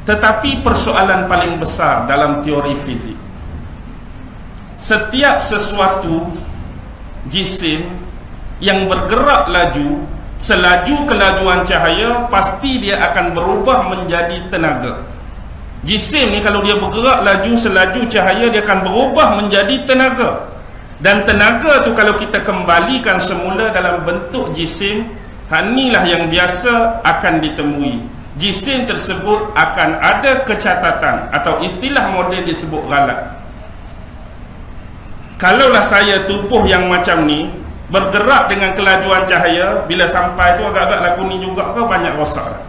Tetapi persoalan paling besar dalam teori fizik, setiap sesuatu jisim yang bergerak laju selaju kelajuan cahaya, pasti dia akan berubah menjadi tenaga. Jisim ni kalau dia bergerak laju selaju cahaya, dia akan berubah menjadi tenaga. Dan tenaga tu kalau kita kembalikan semula dalam bentuk jisim, inilah yang biasa akan ditemui. Jisim tersebut akan ada kecatatan, atau istilah moden disebut ghalat. Kalaulah saya tubuh yang macam ni bergerak dengan kelajuan cahaya, bila sampai tu agak-agak lagu ni juga ke banyak rosak.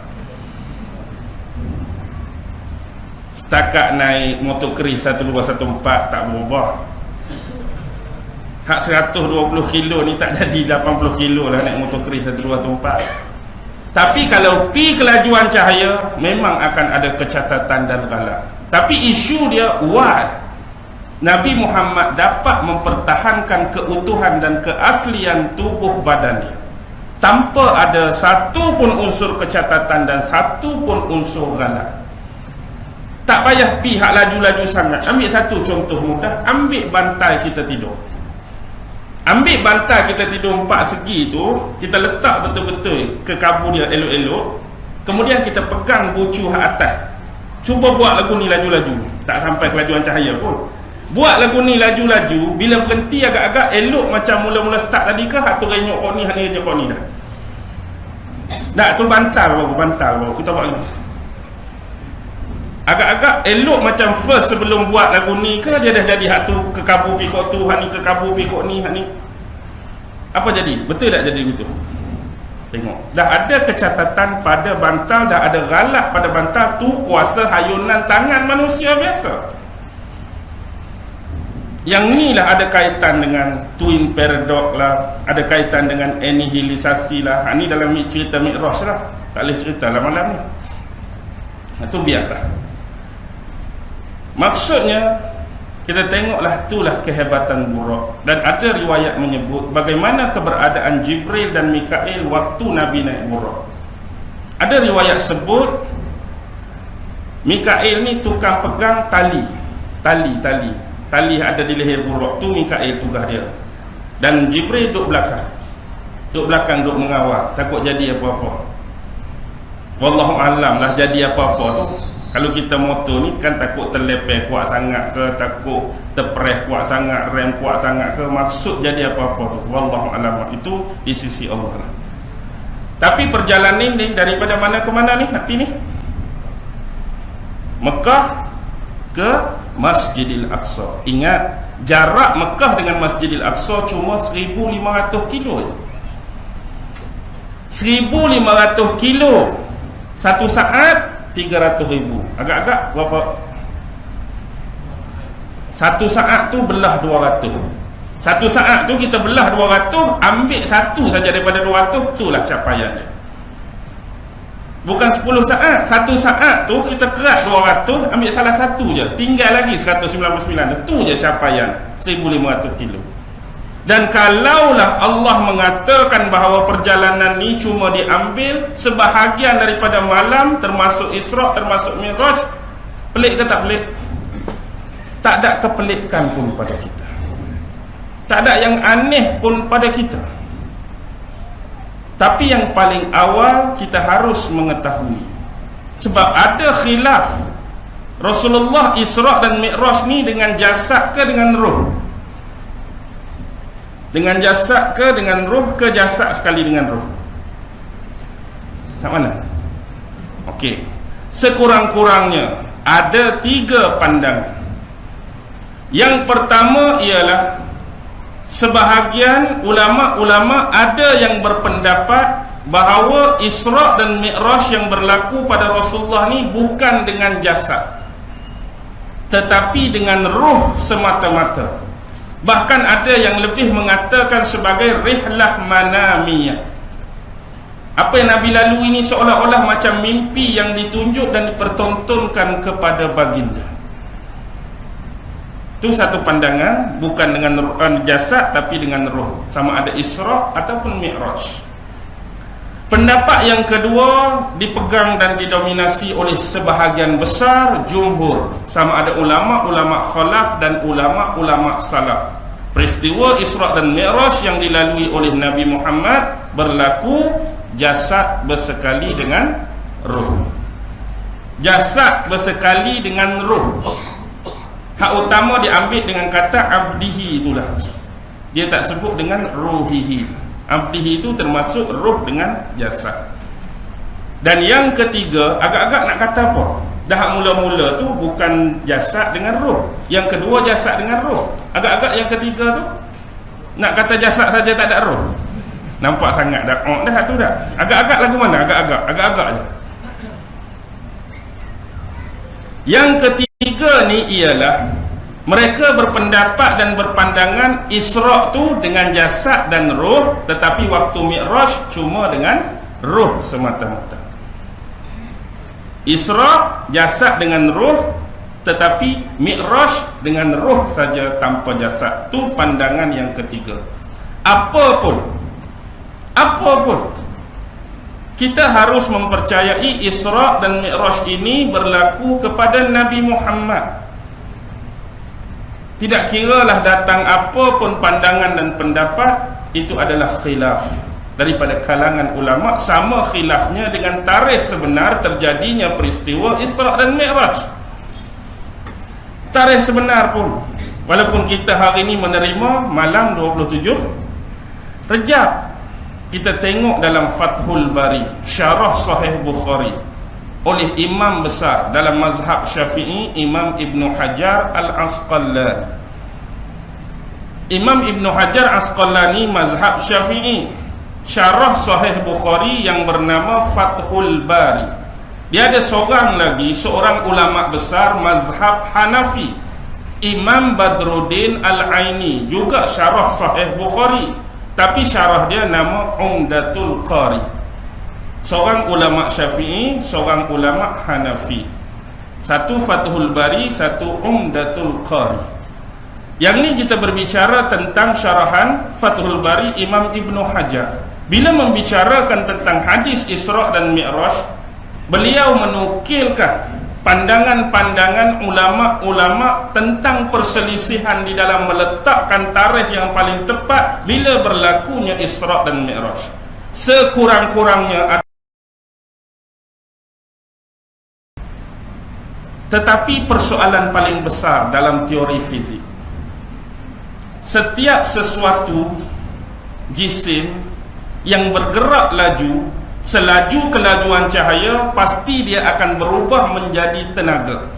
Setakat naik motor keris 1214 tak berubah. Hak 120 kilo ni tak jadi 80 kilo lah naik motor keris 1214. Tapi kalau pi kelajuan cahaya, memang akan ada kecatatan dan ghalat. Tapi isu dia, why Nabi Muhammad dapat mempertahankan keutuhan dan keaslian tubuh badannya tanpa ada satu pun unsur kecatatan dan satu pun unsur ghalat. Tak payah pihak laju-laju sangat. Ambil satu contoh mudah, ambil bantal kita tidur. Ambil bantal kita tidur 4 segi tu, kita letak betul-betul ke kabur dia elok-elok, kemudian kita pegang bucu hak atas. Cuba buat lagu ni laju-laju, tak sampai kelajuan cahaya pun. Buat lagu ni laju-laju, bila berhenti agak-agak elok macam mula-mula start tadi ke, hak tu renyok kau ni, hak ni renyok kau ni dah. Tak, tu bantal baru, kita buat lagi. Agak-agak elok macam first sebelum buat lagu ni ke, dia dah jadi hak tu ke kabur pikok tu, hak ni ke kabur pikok ni, hak ni. Apa jadi? Betul tak jadi gitu? Tengok, dah ada kecatatan pada bantal, dah ada ghalat pada bantal tu, kuasa hayunan tangan manusia biasa. Yang ni lah ada kaitan dengan twin paradox lah, ada kaitan dengan anihilisasi lah. Ini dalam cerita Mi'raj lah, tak boleh cerita lah malam ni. Itu biarlah. Maksudnya kita tengoklah, itulah kehebatan Buraq. Dan ada riwayat menyebut bagaimana keberadaan Jibril dan Mikail waktu Nabi naik Buraq. Ada riwayat sebut Mikail ni tukang pegang tali ada di leher Buraq tu, Mikail tugas dia. Dan Jibril duduk belakang duduk mengawal, takut jadi apa-apa. Wallahu alam lah jadi apa-apa tu. Kalau kita motor ni kan takut terlepeh kuat sangat ke, takut terpress kuat sangat, rem kuat sangat ke, maksud jadi apa-apa tu, wallahu alam, itu di sisi Allah lah. Tapi perjalanan ni daripada mana ke mana ni Nabi ni? Mekah ke Masjidil Aqsa. Ingat, jarak Mekah dengan Masjidil Aqsa cuma 1,500 kilo je. 1,500 kilo, satu saat 300,000. Agak-agak berapa? Satu saat tu belah 200. Satu saat tu kita belah 200, ambil satu saja daripada 200, itulah capaiannya. Bukan 10 saat. Satu saat tu kita kerat 200, ambil salah satu je, tinggal lagi 199. Itu je capaian 1,500 kilo. Dan kalaulah Allah mengatakan bahawa perjalanan ni cuma diambil sebahagian daripada malam, termasuk Isra', termasuk Mi'raj, pelik ke tak pelik? Tak ada kepelikan pun pada kita, tak ada yang aneh pun pada kita. Tapi yang paling awal kita harus mengetahui, sebab ada khilaf Rasulullah Isra' dan Mi'raj ni dengan jasad ke dengan roh, dengan jasad ke dengan roh, ke jasad sekali dengan roh. Tak mana? Okey, sekurang-kurangnya ada 3 pandangan. Yang pertama ialah sebahagian ulama-ulama ada yang berpendapat bahawa Isra' dan Mi'raj yang berlaku pada Rasulullah ni bukan dengan jasad, tetapi dengan roh semata-mata. Bahkan ada yang lebih mengatakan sebagai rihlah manamiyah. Apa yang Nabi lalui ini seolah-olah macam mimpi yang ditunjuk dan dipertontonkan kepada baginda. Itu satu pandangan, bukan dengan jasad tapi dengan roh, sama ada Isra' ataupun Mi'raj. Pendapat yang kedua dipegang dan didominasi oleh sebahagian besar jumhur, sama ada ulama-ulama khalaf dan ulama-ulama salaf. Peristiwa Isra' dan Mi'raj yang dilalui oleh Nabi Muhammad berlaku jasad bersekali dengan ruh. Jasad bersekali dengan ruh. Hak utama diambil dengan kata abdihi itulah. Dia tak sebut dengan ruhihi. Abdihi itu termasuk ruh dengan jasad. Dan yang ketiga, agak-agak nak kata apa? Dah mula-mula tu bukan jasad dengan ruh, yang kedua jasad dengan ruh. Agak-agak yang ketiga tu nak kata jasad saja tak ada ruh. Nampak sangat dah. Oh, dah tu dah. Agak-agak lagu mana? Agak-agak je. Yang ketiga ni ialah mereka berpendapat dan berpandangan Isra' tu dengan jasad dan roh, tetapi waktu Mi'raj cuma dengan roh semata-mata. Isra' jasad dengan roh, tetapi Mi'raj dengan roh saja tanpa jasad. Tu pandangan yang ketiga. Apapun kita harus mempercayai Isra' dan Mi'raj ini berlaku kepada Nabi Muhammad. Tidak kiralah datang apa pun pandangan dan pendapat, itu adalah khilaf daripada kalangan ulama, sama khilafnya dengan tarikh sebenar terjadinya peristiwa Isra' dan Mi'raj. Tarikh sebenar pun, walaupun kita hari ini menerima malam 27 Rejab, kita tengok dalam Fathul Bari, syarah Sahih Bukhari oleh imam besar dalam mazhab Syafi'i, Imam Ibn Hajar Al-Asqalani. Imam Ibn Hajar Asqalani mazhab Syafi'i, syarah Sahih Bukhari yang bernama Fathul Bari. Dia ada seorang ulama besar mazhab Hanafi, Imam Badruddin Al-Aini, juga syarah Sahih Bukhari, tapi syarah dia nama Umdatul Qari. Seorang ulama Syafi'i, seorang ulama Hanafi. Satu Fathul Bari, satu Umdatul Qari. Yang ni kita berbicara tentang syarahan Fathul Bari Imam Ibn Hajar. Bila membicarakan tentang hadis Isra' dan Mi'raj, beliau menukilkan pandangan-pandangan ulama-ulama tentang perselisihan di dalam meletakkan tarikh yang paling tepat bila berlakunya Isra' dan Mi'raj. Sekurang-kurangnya, tetapi persoalan paling besar dalam teori fizik, setiap sesuatu jisim yang bergerak laju, selaju kelajuan cahaya, pasti dia akan berubah menjadi tenaga.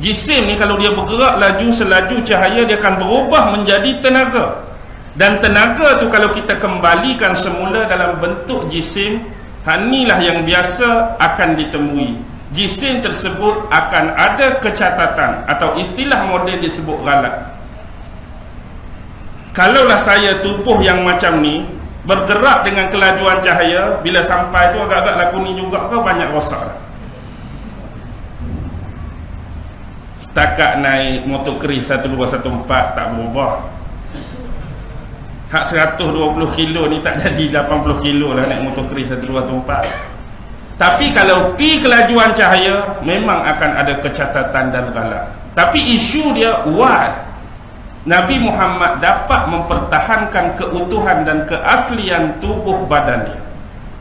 Jisim ni kalau dia bergerak laju selaju cahaya, dia akan berubah menjadi tenaga. Dan tenaga tu kalau kita kembalikan semula dalam bentuk jisim, inilah yang biasa akan ditemui. Jisim tersebut akan ada kecatatan, atau istilah moden disebut ghalat. Kalaulah saya tubuh yang macam ni bergerak dengan kelajuan cahaya, bila sampai tu agak-agak lagu ni juga ke banyak rosak. Setakat naik motor keris 1214 tak berubah. Hak 120 kilo ni tak jadi 80 kilo lah naik motor keris 1214. Tapi kalau pi kelajuan cahaya, memang akan ada kecatatan dan ghalat. Tapi isu dia, why Nabi Muhammad dapat mempertahankan keutuhan dan keaslian tubuh badannya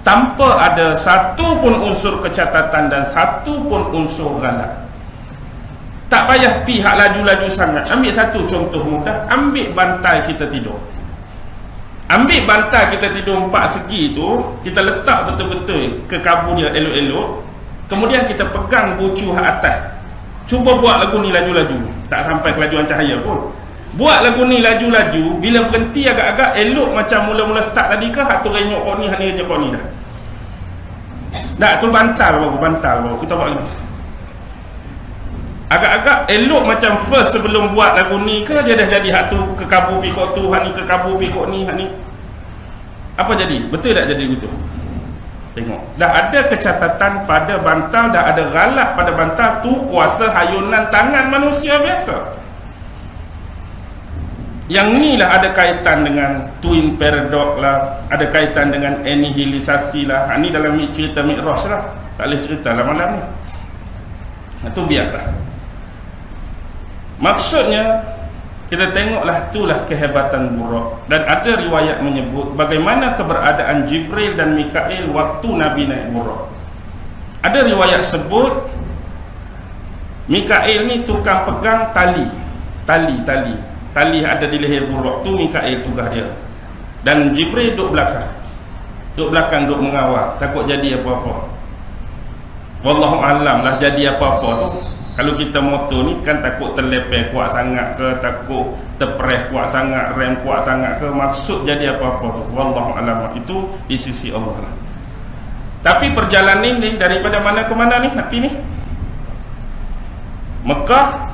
tanpa ada satu pun unsur kecatatan dan satu pun unsur ghalat. Tak payah pihak laju-laju sangat. Ambil satu contoh mudah, ambil bantal kita tidur. Ambil bantal kita tidur 4 segi tu, kita letak betul-betul ke kabu dia elok-elok, kemudian kita pegang bucu hak atas. Cuba buat lagu ni laju-laju, tak sampai kelajuan cahaya pun. Buat lagu ni laju-laju, bila berhenti agak-agak elok macam mula-mula start tadi ke, hak tu renyok kau ni, hak ni renyok kau ni dah. Tak, tu bantal baru, kita buat lagi. Agak-agak elok macam first sebelum buat lagu ni ke, dia dah jadi hak tu ke kabu pikok tu, hak ni ke kabu pikok ni, hak ni. Apa jadi? Betul tak jadi begitu? Tengok, dah ada kecatatan pada bantal, dah ada ghalat pada bantal tu, kuasa hayunan tangan manusia biasa. Yang ni lah ada kaitan dengan twin paradox lah, ada kaitan dengan anihilisasi lah. Ini dalam cerita Mi'raj lah, tak boleh cerita lah malam ni. Itu biarlah. Maksudnya kita tengoklah, itulah kehebatan Buraq. Dan ada riwayat menyebut bagaimana keberadaan Jibril dan Mikail waktu Nabi naik Buraq. Ada riwayat sebut Mikail ni tukang pegang tali ada di leher Buraq tu. Mikail tugas dia, dan Jibril duduk belakang duduk mengawal, takut jadi apa-apa. Wallahu alam lah jadi apa-apa tu. Kalau kita motor ni kan takut terlepeh kuat sangat ke, takut terpress kuat sangat, rem kuat sangat ke, maksud jadi apa-apa tu, wallahu alam, itu di sisi Allah lah. Tapi perjalanan ni daripada mana ke mana ni nak pergi ni? Mekah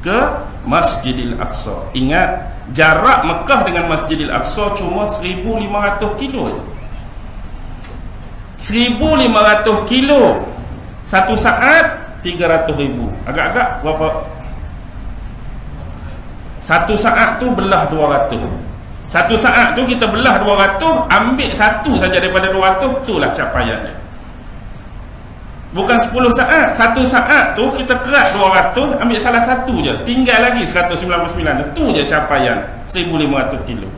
ke Masjidil Aqsa. Ingat, jarak Mekah dengan Masjidil Aqsa cuma 1,500 kilo je. 1,500 kilo, satu saat 300,000. Agak-agak berapa? Satu saat tu belah 200. Satu saat tu kita belah 200, ambil satu saja daripada 200, itulah capaian dia. Bukan 10 saat. Satu saat tu kita kerat 200, ambil salah satu je, tinggal lagi 199. Itu je capaian 1,500 kilo.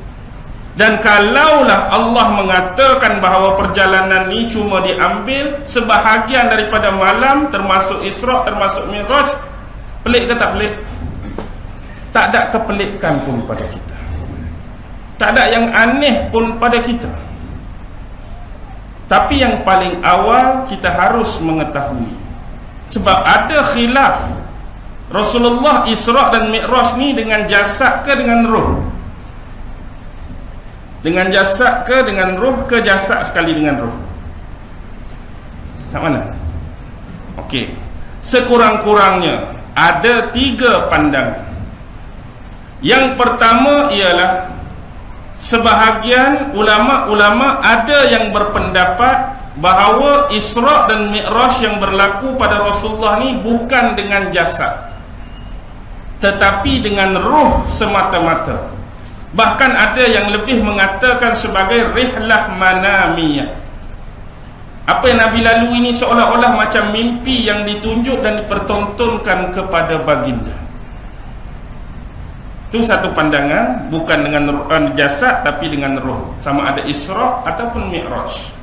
Dan kalaulah Allah mengatakan bahawa perjalanan ni cuma diambil sebahagian daripada malam, termasuk Isra', termasuk Mi'raj, pelik ke tak pelik? Tak ada kepelikan pun pada kita, tak ada yang aneh pun pada kita. Tapi yang paling awal kita harus mengetahui, sebab ada khilaf Rasulullah Isra' dan Mi'raj ni dengan jasad ke dengan roh, dengan jasad ke dengan roh, ke jasad sekali dengan roh. Tak mana? Okey, sekurang-kurangnya ada 3 pandangan. Yang pertama ialah sebahagian ulama-ulama ada yang berpendapat bahawa Isra' dan Mi'raj yang berlaku pada Rasulullah ni bukan dengan jasad, tetapi dengan roh semata-mata. Bahkan ada yang lebih mengatakan sebagai rihlah manamiyah. Apa yang Nabi lalui ini seolah-olah macam mimpi yang ditunjuk dan dipertontonkan kepada baginda. Itu satu pandangan, bukan dengan jasad tapi dengan roh, sama ada Isra' ataupun Mi'raj.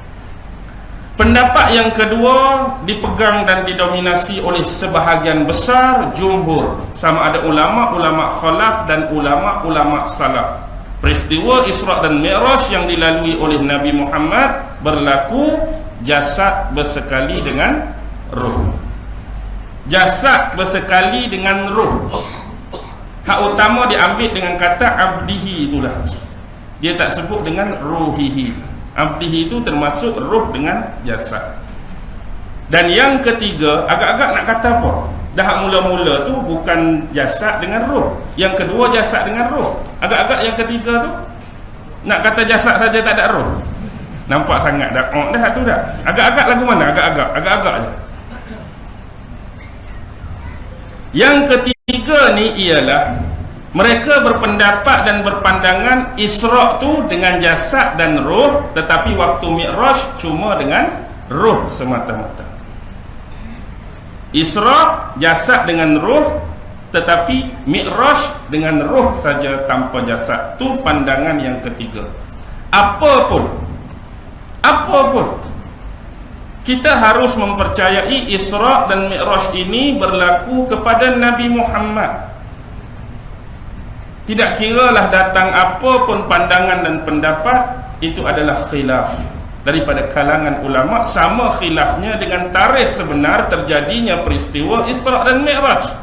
Pendapat yang kedua dipegang dan didominasi oleh sebahagian besar jumhur, sama ada ulama-ulama khalaf dan ulama-ulama salaf. Peristiwa Isra' dan Mi'raj yang dilalui oleh Nabi Muhammad berlaku jasad bersekali dengan roh. Jasad bersekali dengan roh. Hak utama diambil dengan kata abdihi, itulah. Dia tak sebut dengan ruhihi. Abdihi itu termasuk roh dengan jasad. Dan yang ketiga, agak-agak nak kata apa? Dah mula-mula tu bukan jasad dengan roh, yang kedua jasad dengan roh. Agak-agak yang ketiga tu nak kata jasad saja tak ada roh. Nampak sangat dah. Oh, dah tu dah. Agak-agak lagu mana? Agak-agak je. Yang ketiga ni ialah mereka berpendapat dan berpandangan Isra' tu dengan jasad dan roh, tetapi waktu Mi'raj cuma dengan roh semata-mata. Isra' jasad dengan roh, tetapi Mi'raj dengan roh saja tanpa jasad. Tu pandangan yang ketiga. Apapun kita harus mempercayai Isra' dan Mi'raj ini berlaku kepada Nabi Muhammad. Tidak kiralah datang apa pun pandangan dan pendapat, itu adalah khilaf daripada kalangan ulama, sama khilafnya dengan tarikh sebenar terjadinya peristiwa Isra' dan Mi'raj.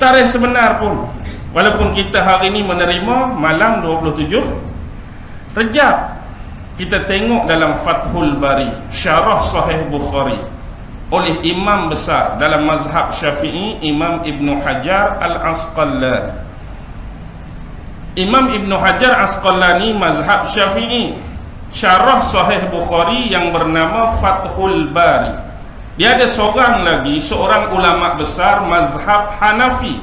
Tarikh sebenar pun, walaupun kita hari ini menerima malam 27 Rejab, kita tengok dalam Fathul Bari, Syarah Sahih Bukhari oleh imam besar dalam mazhab Syafi'i, Imam Ibn Hajar Al-Asqalani. Imam Ibn Hajar Asqalani mazhab Syafi'i, Syarah Sahih Bukhari yang bernama Fathul Bari. Dia ada seorang lagi, seorang ulama besar mazhab Hanafi,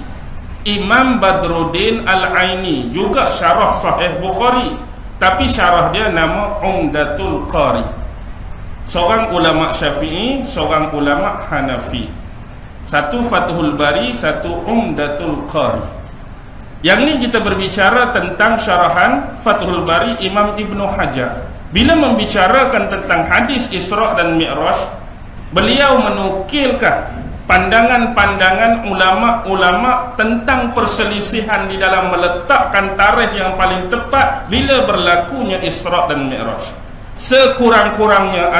Imam Badruddin Al-Aini, juga syarah Sahih Bukhari, tapi syarah dia nama Umdatul Qari. Seorang ulama Syafi'i, seorang ulama Hanafi. Satu Fathul Bari, satu Umdatul Qari. Yang ini kita berbicara tentang syarahan Fathul Bari Imam Ibnu Hajar. Bila membicarakan tentang hadis Isra dan Mi'raj, beliau menukilkan pandangan-pandangan ulama-ulama tentang perselisihan di dalam meletakkan tarikh yang paling tepat bila berlakunya Isra dan Mi'raj. Sekurang-kurangnya